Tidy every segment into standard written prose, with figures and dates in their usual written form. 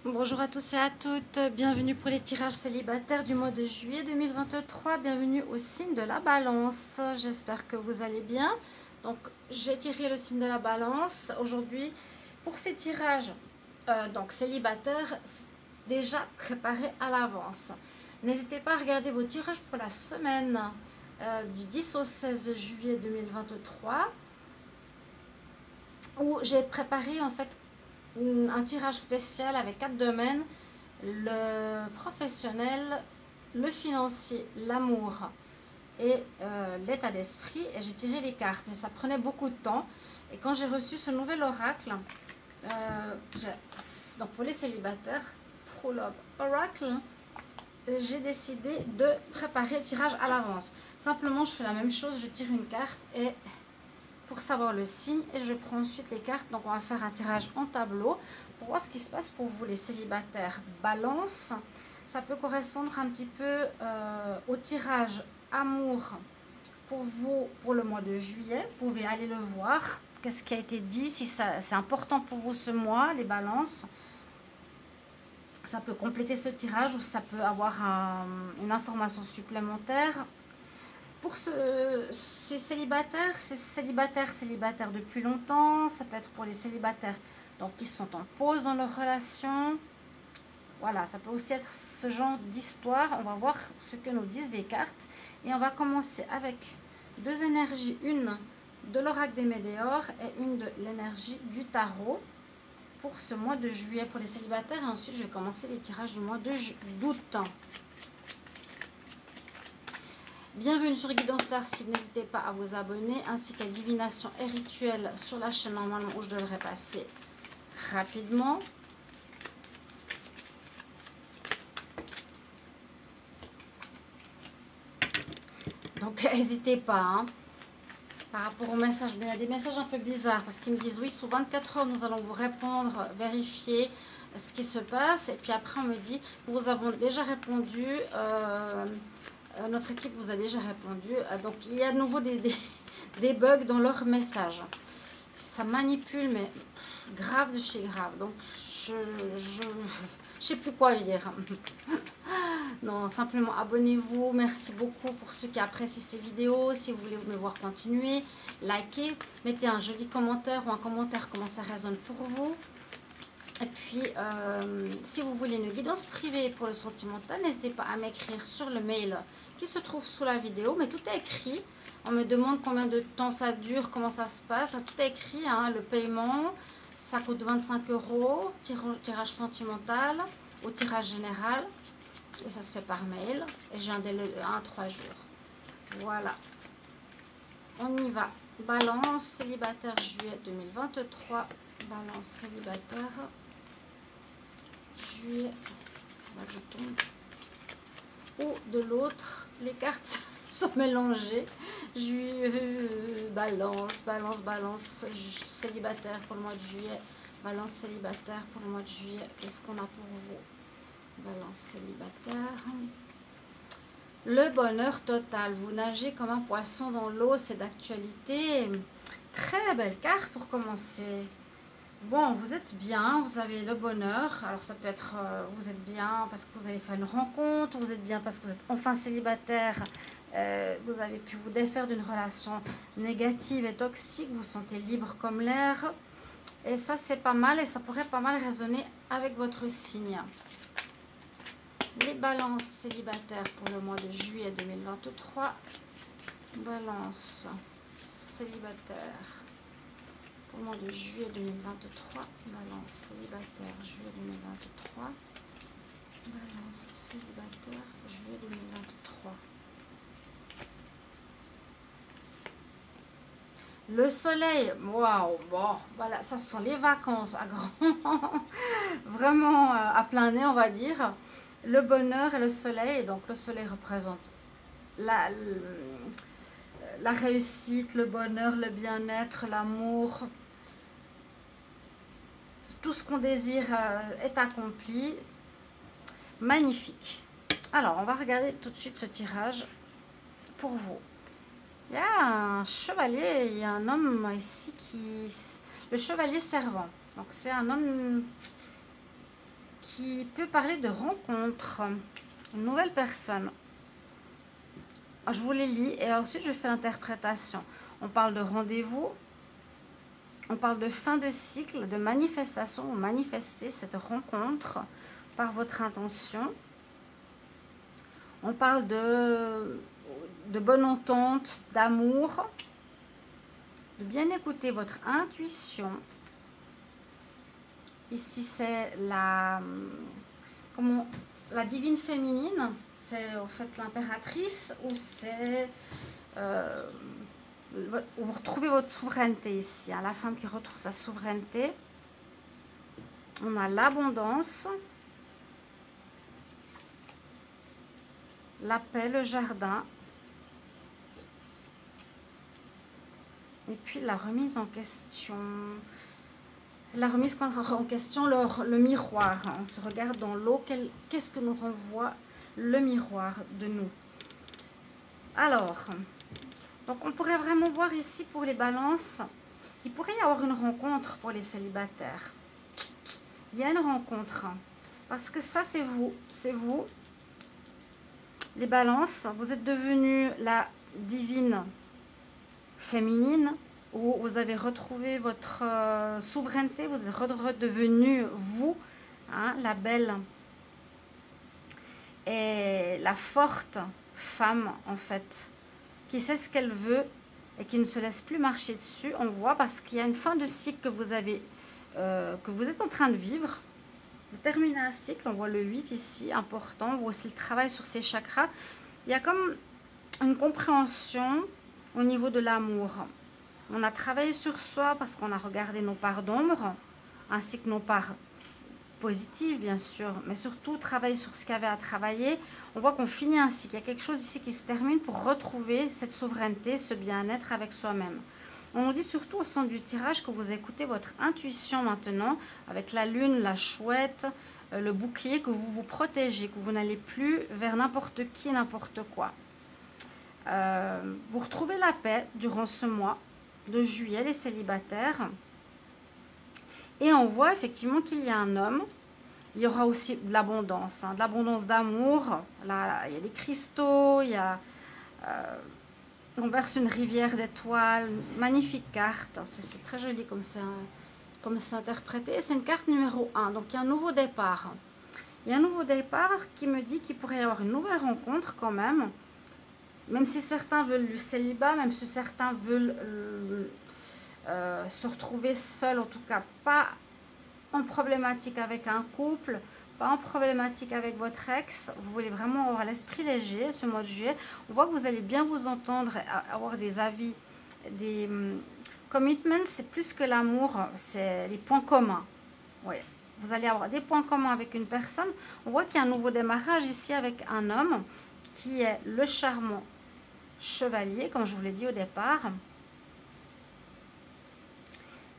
Bonjour à tous et à toutes, bienvenue pour les tirages célibataires du mois de juillet 2023, bienvenue au signe de la balance, j'espère que vous allez bien. Donc j'ai tiré le signe de la balance aujourd'hui pour ces tirages donc célibataires, c'est déjà préparé à l'avance. N'hésitez pas à regarder vos tirages pour la semaine du 10 au 16 juillet 2023 où j'ai préparé en fait un tirage spécial avec 4 domaines: le professionnel, le financier, l'amour et l'état d'esprit. Et j'ai tiré les cartes, mais ça prenait beaucoup de temps. Et quand j'ai reçu ce nouvel oracle, donc pour les célibataires, True Love Oracle, j'ai décidé de préparer le tirage à l'avance. Simplement, je fais la même chose, je tire une carte et pour savoir le signe et je prends ensuite les cartes. Donc on va faire un tirage en tableau pour voir ce qui se passe pour vous les célibataires balance. Ça peut correspondre un petit peu au tirage amour pour vous pour le mois de juillet. Vous pouvez aller le voir, qu'est-ce qui a été dit, si c'est important pour vous ce mois, les balances. Ça peut compléter ce tirage ou ça peut avoir une information supplémentaire. Pour ces célibataires, célibataires depuis longtemps, ça peut être pour les célibataires donc qui sont en pause dans leur relation. Voilà, ça peut aussi être ce genre d'histoire. On va voir ce que nous disent les cartes. Et on va commencer avec deux énergies, une de l'oracle des Médéors et une de l'énergie du tarot pour ce mois de juillet pour les célibataires. Et ensuite, je vais commencer les tirages du mois d'août. Bienvenue sur Guidance Starseed, n'hésitez pas à vous abonner, ainsi qu'à Divination et Rituel sur la chaîne normalement où je devrais passer rapidement. Donc n'hésitez pas, hein. Par rapport aux messages, il y a des messages un peu bizarres parce qu'ils me disent oui, sous 24 heures nous allons vous répondre, vérifier ce qui se passe. Et puis après on me dit nous vous avons déjà répondu, notre équipe vous a déjà répondu. Donc il y a de nouveau des bugs dans leurs messages. Ça manipule, mais grave de chez grave. Donc je sais plus quoi dire. Non, simplement abonnez-vous. Merci beaucoup pour ceux qui apprécient ces vidéos. Si vous voulez me voir continuer, likez, mettez un joli commentaire ou un commentaire comment ça résonne pour vous. Et puis, si vous voulez une guidance privée pour le sentimental, n'hésitez pas à m'écrire sur le mail qui se trouve sous la vidéo. Mais tout est écrit. On me demande combien de temps ça dure, comment ça se passe. Tout est écrit, hein, le paiement, ça coûte 25 €. Tirage sentimental au tirage général. Et ça se fait par mail. Et j'ai un délai de 1 à 3 jours. Voilà. On y va. Balance célibataire juillet 2023. Balance célibataire juillet. Je tombe. Ou de l'autre, les cartes sont mélangées. Balance, balance, balance. Célibataire pour le mois de juillet. Balance célibataire pour le mois de juillet. Qu'est-ce qu'on a pour vous? Balance célibataire. Le bonheur total. Vous nagez comme un poisson dans l'eau. C'est d'actualité. Très belle carte pour commencer. Bon, vous êtes bien, vous avez le bonheur. Alors ça peut être, vous êtes bien parce que vous avez fait une rencontre, vous êtes bien parce que vous êtes enfin célibataire, vous avez pu vous défaire d'une relation négative et toxique, vous vous sentez libre comme l'air. Et ça c'est pas mal et ça pourrait pas mal résonner avec votre signe. Les balances célibataires pour le mois de juillet 2023. Balance célibataire. Pour le mois de juillet 2023, balance célibataire, juillet 2023, balance célibataire, juillet 2023. Le soleil, waouh, bon, voilà, ça ce sont les vacances à grand, vraiment à plein nez, on va dire. Le bonheur et le soleil, donc le soleil représente la réussite, le bonheur, le bien-être, l'amour. Tout ce qu'on désire est accompli. Magnifique. Alors, on va regarder tout de suite ce tirage pour vous. Il y a un chevalier, il y a un homme ici qui... Le chevalier servant. Donc, c'est un homme qui peut parler de rencontre, une nouvelle personne. Je vous les lis et ensuite je fais l'interprétation. On parle de rendez-vous, on parle de fin de cycle, de manifestation, ou manifester cette rencontre par votre intention. On parle de bonne entente, d'amour, de bien écouter votre intuition. Ici, c'est la divine féminine, c'est en fait l'impératrice, ou c'est où vous retrouvez votre souveraineté ici, hein, la femme qui retrouve sa souveraineté. On a l'abondance, la paix, le jardin, et puis la remise en question. La remise en question, le miroir. On se regarde dans l'eau. Qu'est-ce que nous renvoie le miroir de nous? Alors, donc on pourrait vraiment voir ici pour les balances qu'il pourrait y avoir une rencontre pour les célibataires. Il y a une rencontre. Parce que ça, c'est vous. C'est vous. Les balances, vous êtes devenue la divine féminine, où vous avez retrouvé votre souveraineté, vous êtes redevenu vous, hein, la belle et la forte femme en fait, qui sait ce qu'elle veut et qui ne se laisse plus marcher dessus. On voit parce qu'il y a une fin de cycle que vous avez, que vous êtes en train de vivre. Vous terminez un cycle, on voit le 8 ici, important. On voit aussi le travail sur ces chakras. Il y a comme une compréhension au niveau de l'amour. On a travaillé sur soi parce qu'on a regardé nos parts d'ombre, ainsi que nos parts positives, bien sûr, mais surtout travailler sur ce qu'il y avait à travailler. On voit qu'on finit ainsi, qu'il y a quelque chose ici qui se termine pour retrouver cette souveraineté, ce bien-être avec soi-même. On nous dit surtout au centre du tirage que vous écoutez votre intuition maintenant, avec la lune, la chouette, le bouclier, que vous vous protégez, que vous n'allez plus vers n'importe qui, n'importe quoi. Vous retrouvez la paix durant ce mois de juillet, les célibataires. Et on voit effectivement qu'il y a un homme. Il y aura aussi de l'abondance, hein, de l'abondance d'amour. Là, il y a des cristaux, il y a... on verse une rivière d'étoiles. Magnifique carte. C'est très joli comme c'est interprété. C'est une carte numéro 1. Donc, il y a un nouveau départ. Il y a un nouveau départ qui me dit qu'il pourrait y avoir une nouvelle rencontre quand même. Même si certains veulent le célibat, même si certains veulent se retrouver seuls, en tout cas pas en problématique avec un couple, pas en problématique avec votre ex, vous voulez vraiment avoir l'esprit léger ce mois de juillet. On voit que vous allez bien vous entendre, avoir des avis, des commitments, c'est plus que l'amour, c'est les points communs. Oui, vous allez avoir des points communs avec une personne. On voit qu'il y a un nouveau démarrage ici avec un homme qui est le charmant chevalier, comme je vous l'ai dit au départ.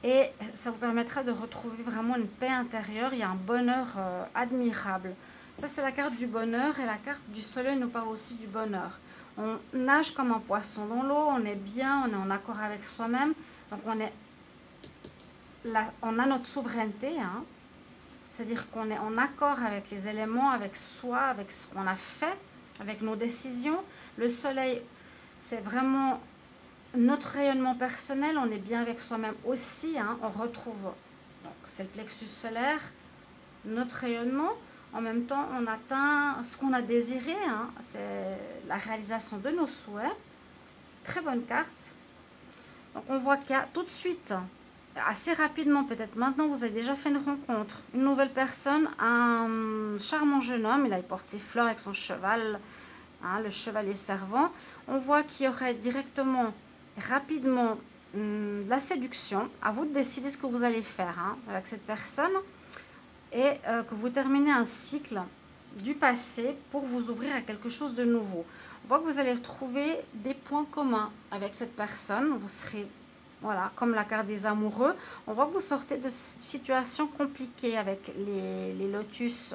Et ça vous permettra de retrouver vraiment une paix intérieure. Il y a un bonheur admirable. Ça, c'est la carte du bonheur. Et la carte du soleil nous parle aussi du bonheur. On nage comme un poisson dans l'eau. On est bien, on est en accord avec soi-même. Donc, on a notre souveraineté. Hein. C'est-à-dire qu'on est en accord avec les éléments, avec soi, avec ce qu'on a fait, avec nos décisions. Le soleil, c'est vraiment... notre rayonnement personnel, on est bien avec soi-même aussi, hein, on retrouve, donc c'est le plexus solaire, notre rayonnement, en même temps on atteint ce qu'on a désiré, hein, c'est la réalisation de nos souhaits, très bonne carte. Donc on voit qu'il y a tout de suite, assez rapidement peut-être maintenant, vous avez déjà fait une rencontre, une nouvelle personne, un charmant jeune homme, il porte ses fleurs avec son cheval, hein, le chevalier servant. On voit qu'il y aurait directement... rapidement la séduction, à vous de décider ce que vous allez faire hein, avec cette personne et que vous terminez un cycle du passé pour vous ouvrir à quelque chose de nouveau. On voit que vous allez retrouver des points communs avec cette personne, vous serez, voilà, comme la carte des amoureux, on voit que vous sortez de situations compliquées avec les lotus,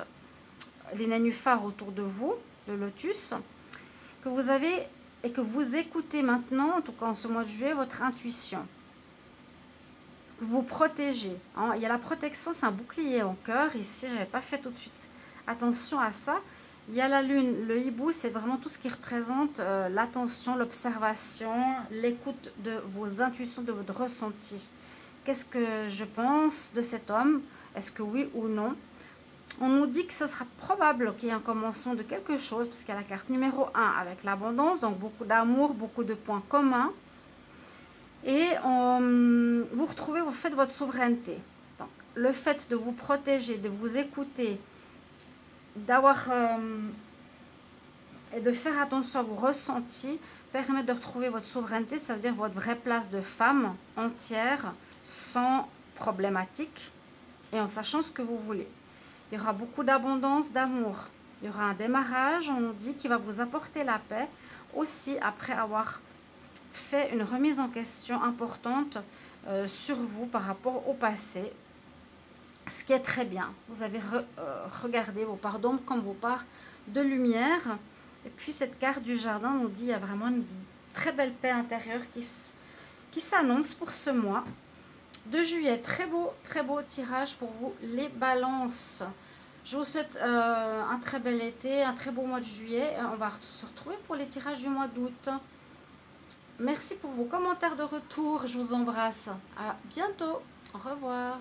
les nénuphars autour de vous, le lotus, que vous avez... et que vous écoutez maintenant, en tout cas en ce mois de juillet, votre intuition. vous protéger. Hein. Il y a la protection, c'est un bouclier en cœur. Ici, je n'avais pas fait tout de suite attention à ça. Il y a la lune, le hibou, c'est vraiment tout ce qui représente l'attention, l'observation, l'écoute de vos intuitions, de votre ressenti. Qu'est-ce que je pense de cet homme? Est-ce que oui ou non? On nous dit que ce sera probable qu'il y ait un commencement de quelque chose, puisqu'il y a la carte numéro 1 avec l'abondance, donc beaucoup d'amour, beaucoup de points communs. Et vous retrouvez, vous faites votre souveraineté. Donc, le fait de vous protéger, de vous écouter, d'avoir et de faire attention à vos ressentis permet de retrouver votre souveraineté, ça veut dire votre vraie place de femme entière, sans problématique et en sachant ce que vous voulez. Il y aura beaucoup d'abondance, d'amour. Il y aura un démarrage, on nous dit, qui va vous apporter la paix, aussi après avoir fait une remise en question importante sur vous par rapport au passé. Ce qui est très bien. Vous avez regardé vos parts d'ombre comme vos parts de lumière. Et puis cette carte du jardin nous dit qu'il y a vraiment une très belle paix intérieure qui s'annonce pour ce mois de juillet. Très beau tirage pour vous les balances. Je vous souhaite un très bel été, un très beau mois de juillet. On va se retrouver pour les tirages du mois d'août. Merci pour vos commentaires de retour. Je vous embrasse. À bientôt. Au revoir.